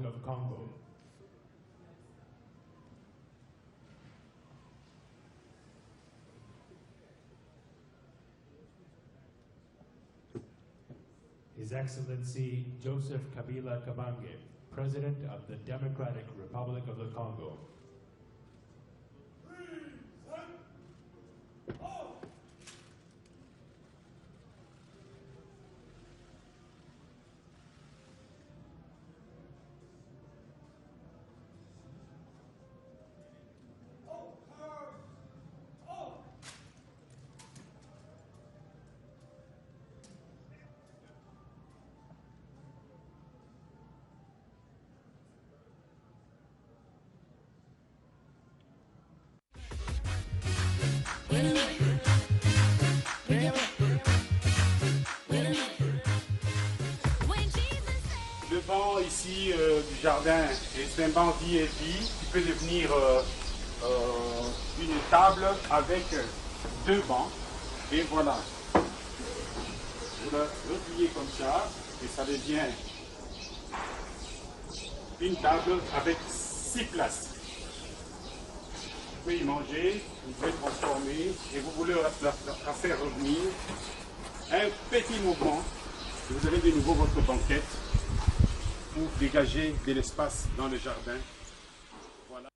of Congo. His Excellency Joseph Kabila Kabange, President of the Democratic Republic of the Congo. Le banc ici du jardin est un banc VIP qui peut devenir une table avec deux bancs. Et voilà, vous le repliez comme ça et ça devient une table avec 6 places. Vous pouvez y manger, vous pouvez transformer et vous voulez la faire revenir. Un petit mouvement, et vous avez de nouveau votre banquette pour dégager de l'espace dans le jardin. Voilà.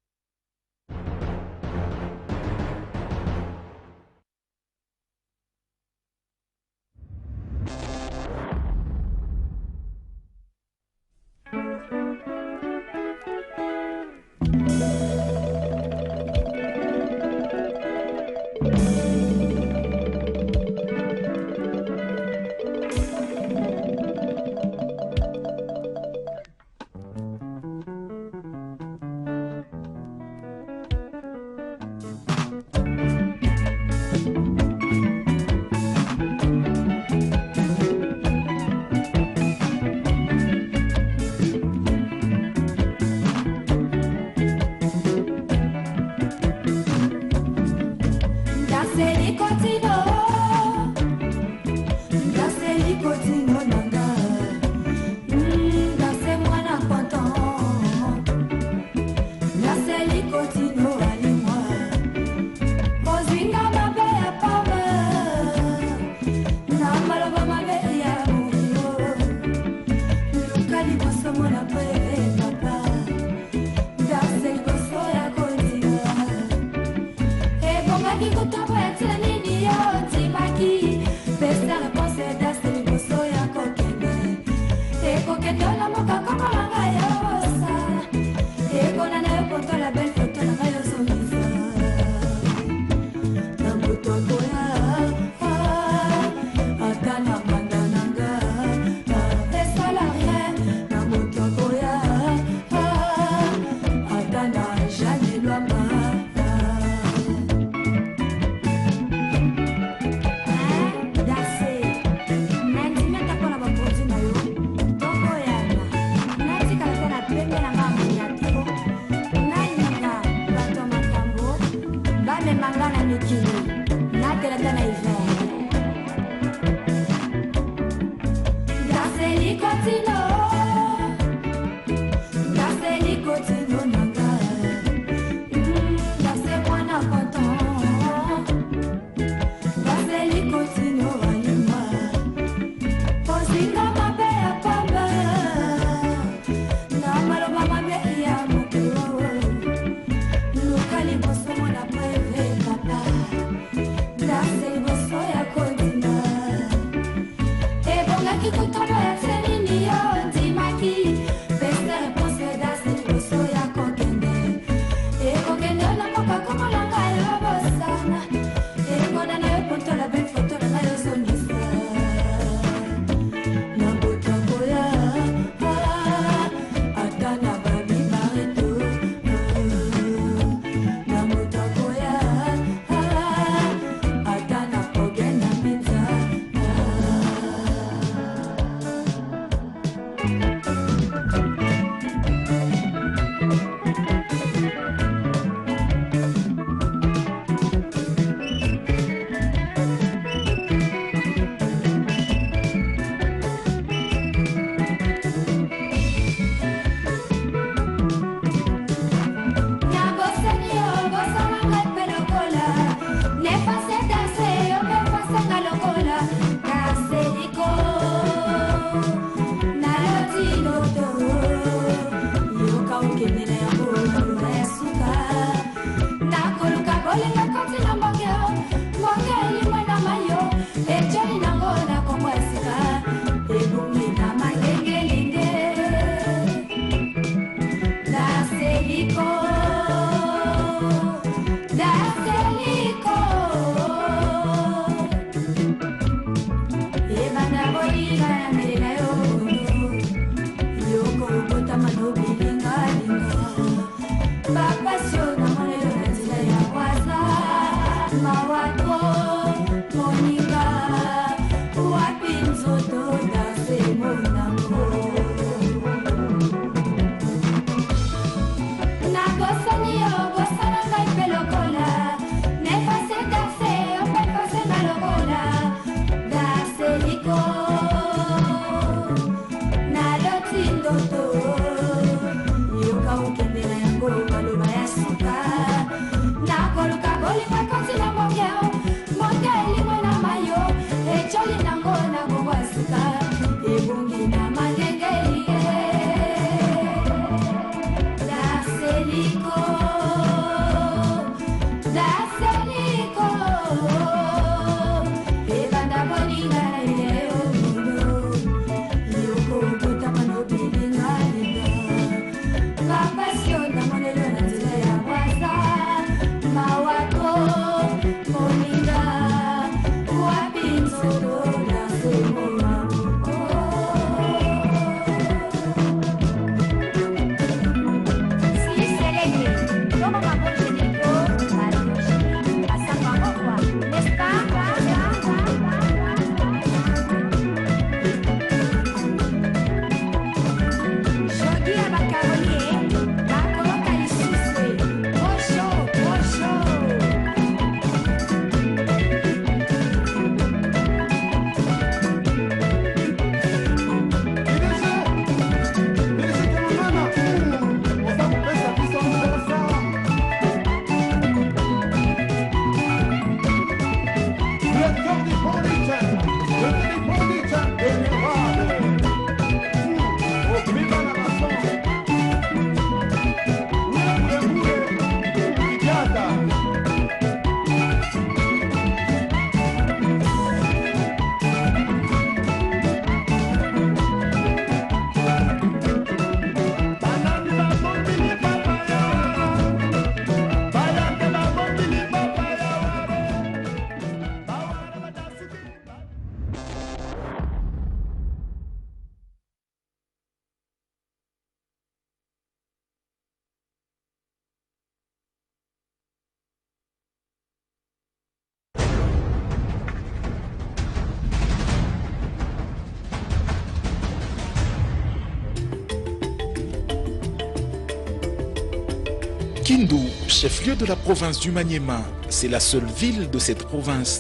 Kindu, chef-lieu de la province du Maniema, c'est la seule ville de cette province.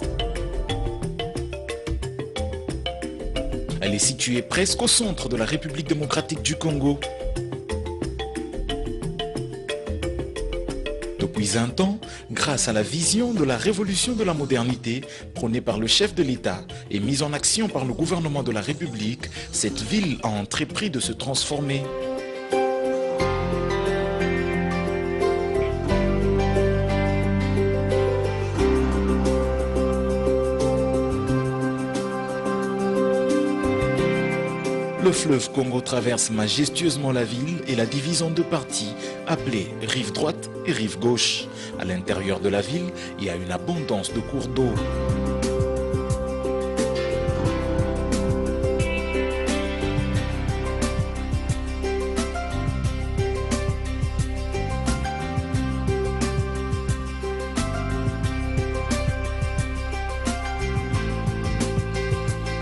Elle est située presque au centre de la République démocratique du Congo. Depuis un temps, grâce à la vision de la révolution de la modernité prônée par le chef de l'État et mise en action par le gouvernement de la République, cette ville a entrepris de se transformer. Le fleuve Congo traverse majestueusement la ville et la divise en deux parties, appelées rive droite et rive gauche. À l'intérieur de la ville, il y a une abondance de cours d'eau.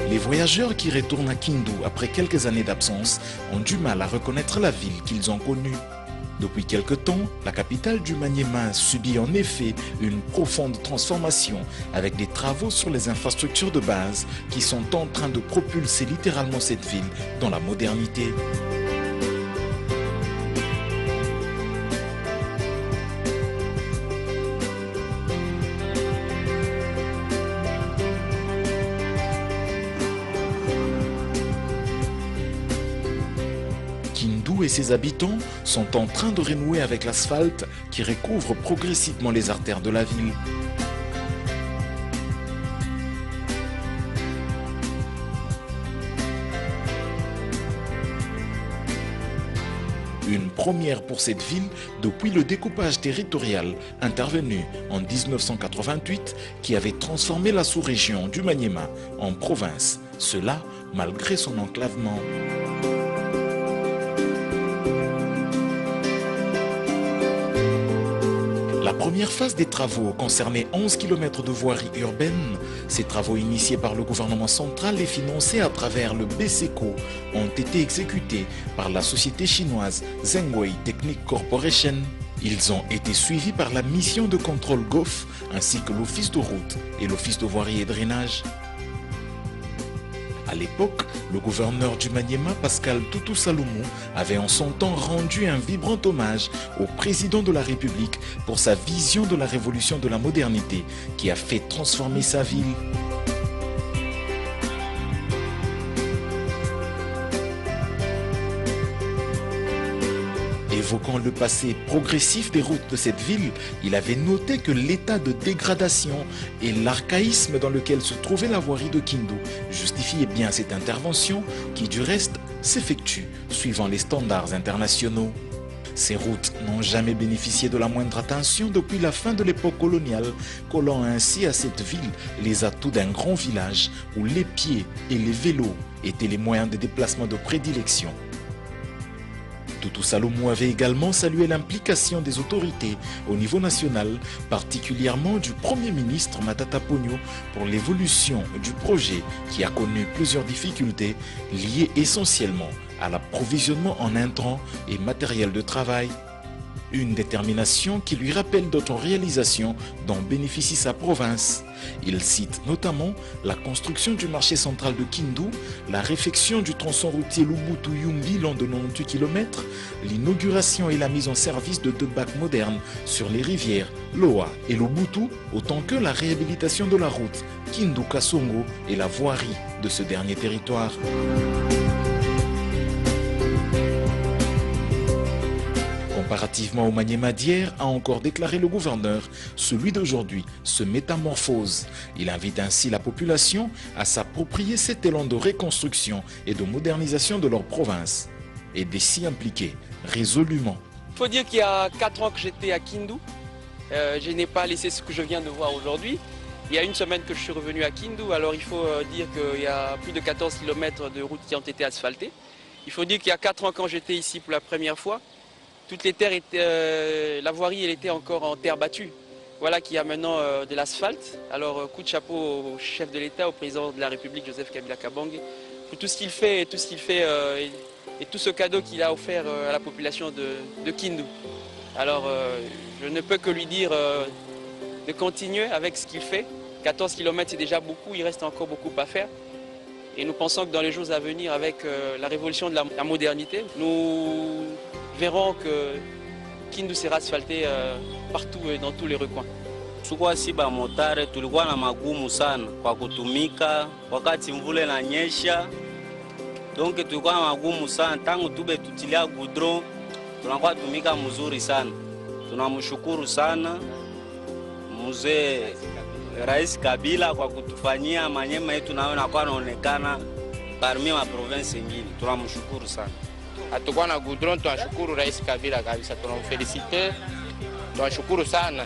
Les voyageurs qui retournent à Kindu après quelques années d'absence ont du mal à reconnaître la ville qu'ils ont connue. Depuis quelque temps, la capitale du Maniema subit en effet une profonde transformation avec des travaux sur les infrastructures de base qui sont en train de propulser littéralement cette ville dans la modernité. Kindu est et ses habitants sont en train de renouer avec l'asphalte qui recouvre progressivement les artères de la ville. Une première pour cette ville depuis le découpage territorial intervenu en 1988 qui avait transformé la sous-région du Maniema en province, cela malgré son enclavement. La première phase des travaux concernait 11 km de voirie urbaine. Ces travaux initiés par le gouvernement central et financés à travers le BSECO ont été exécutés par la société chinoise Zhengwei Technic Corporation. Ils ont été suivis par la mission de contrôle GOF ainsi que l'office de route et l'office de voirie et drainage. À l'époque, le gouverneur du Maniema, Pascal Toutou Salomon, avait en son temps rendu un vibrant hommage au président de la République pour sa vision de la révolution de la modernité qui a fait transformer sa ville. Évoquant le passé progressif des routes de cette ville, il avait noté que l'état de dégradation et l'archaïsme dans lequel se trouvait la voirie de Kindu justifiaient bien cette intervention qui du reste s'effectue suivant les standards internationaux. Ces routes n'ont jamais bénéficié de la moindre attention depuis la fin de l'époque coloniale, collant ainsi à cette ville les atouts d'un grand village où les pieds et les vélos étaient les moyens de déplacement de prédilection. Toutou Salomon avait également salué l'implication des autorités au niveau national, particulièrement du Premier ministre Matata Ponyo pour l'évolution du projet qui a connu plusieurs difficultés liées essentiellement à l'approvisionnement en intrants et matériel de travail. Une détermination qui lui rappelle d'autres réalisations dont bénéficie sa province. Il cite notamment la construction du marché central de Kindu, la réfection du tronçon routier Lubutu-Yumbi long de 98 km, l'inauguration et la mise en service de 2 bacs modernes sur les rivières Loa et Lubutu, autant que la réhabilitation de la route Kindu-Kasongo et la voirie de ce dernier territoire. Comparativement au Maniema d'hier, a encore déclaré le gouverneur, celui d'aujourd'hui se métamorphose. Il invite ainsi la population à s'approprier cet élan de reconstruction et de modernisation de leur province et de s'y impliquer résolument. Il faut dire qu'il y a 4 ans que j'étais à Kindu. Je n'ai pas laissé ce que je viens de voir aujourd'hui. Il y a une semaine que je suis revenu à Kindu, alors il faut dire qu'il y a plus de 14 km de routes qui ont été asphaltées. Il faut dire qu'il y a 4 ans quand j'étais ici pour la première fois, toutes les terres étaient, la voirie elle était encore en terre battue. Voilà qu'il y a maintenant de l'asphalte. Alors coup de chapeau au chef de l'État, au président de la République, Joseph Kabila Kabange, pour tout ce qu'il fait, et tout ce cadeau qu'il a offert à la population de Kindu. Alors je ne peux que lui dire de continuer avec ce qu'il fait. 14 km c'est déjà beaucoup, il reste encore beaucoup à faire. Et nous pensons que dans les jours à venir, avec la révolution de la modernité, nous verrons que Kindu sera asphalté partout et dans tous les recoins. Sikuwa siba motare tulikuwa na magumu sana kwa kutumika wakati mvule na nyesha. Donc tulikuwa na magumu sana tangu tube tutilia goudron tunakuwa tumika mzuri sana. Tunamshukuru sana mzee Rais Kabila kwa kutufanyia Maniema yetu naona kwa naonekana parmi ma province nyingine. Tunamshukuru sana. Hatukuwa na goudron, tunashukuru Rais Kabila kabisa, tunamfelicite, tunashukuru sana.